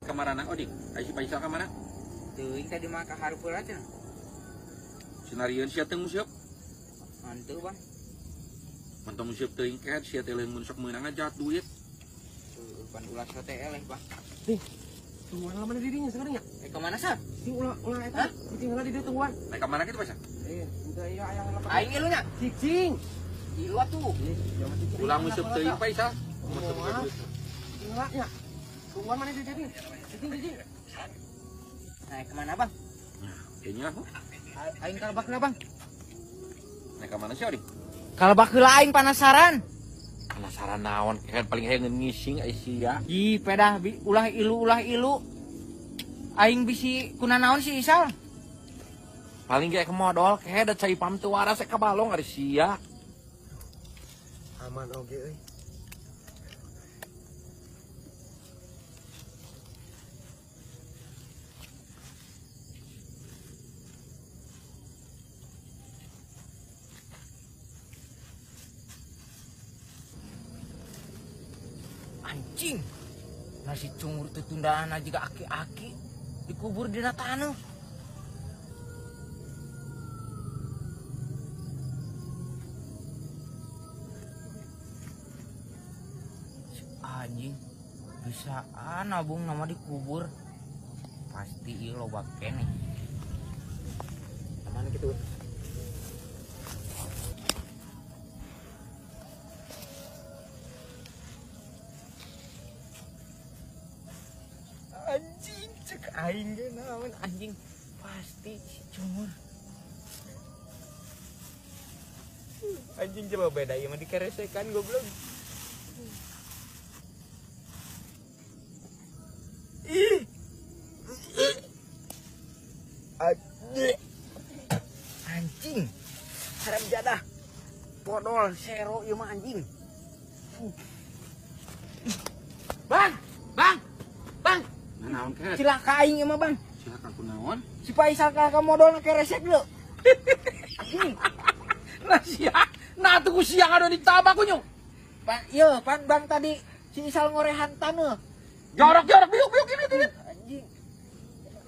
Kamarana odik. Ai si Faisal ka mana? Teuing tadi mah ka hareupeula teh. Sinarieun sia teu musiep. Hanteu Bang. Mantong musiep teuing kehet sia teh leung mun sok meunang ngajat duit. Pan ulah sote eleh Bang. Tungguan mana dirinya sekarang ya? Kemana sah? Si ulah eta. Ditinggal di dieu tungguan. Naik ka mana kitu Faisal? Udah iya aya ngelapak. Aing ilunya. Cicing. Ilu atuh. Ulang musiep teuing Faisal. Enggaknya. Tungguan mana di dieu? Cicing. Naik kemana Bang? Nah, kayaknya aku. Aing kalebakna Bang. Naik ka mana sih odik? Kalebak heula aing penasaran. Penasaran naon kan paling hayang ngising ai sia. Ih, pedah ulah ilu. Aing bisi kuna naon si Isal? Paling ge kemodal kehe da cai pam teu waras ka balong ari sia. Aman oge euy. Anjing. Nasi cungur tutundaan juga aki-aki dikubur di tanah. Anjing bisa nabung nama dikubur pasti iya loba kene. Mana gitu? Anjing cek aing ge naon anjing pasti si cungur. Anjing coba beda ieu mah dikeresekan goblok. Ih. Anjing. Haram jadah. Podol sero ieu mah anjing. Bang. Naon kehe? Cilaka aing ieu mah Bang. Silakan kunaon? Si Faisal ka modal keresek lho. Anjing. Nah sia, nah tuh siang ada di tabak kunyo. Pak, iya, pan Bang tadi si Isal ngorehan taneuh. Jorok biuk gini. Anjing.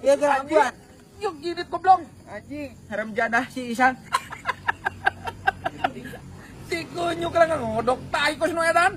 Iya gangguan. Yuk gini goblok. Anjing, haram jadah si Isal. Si kunyuk lah ngodok tai kos no edan.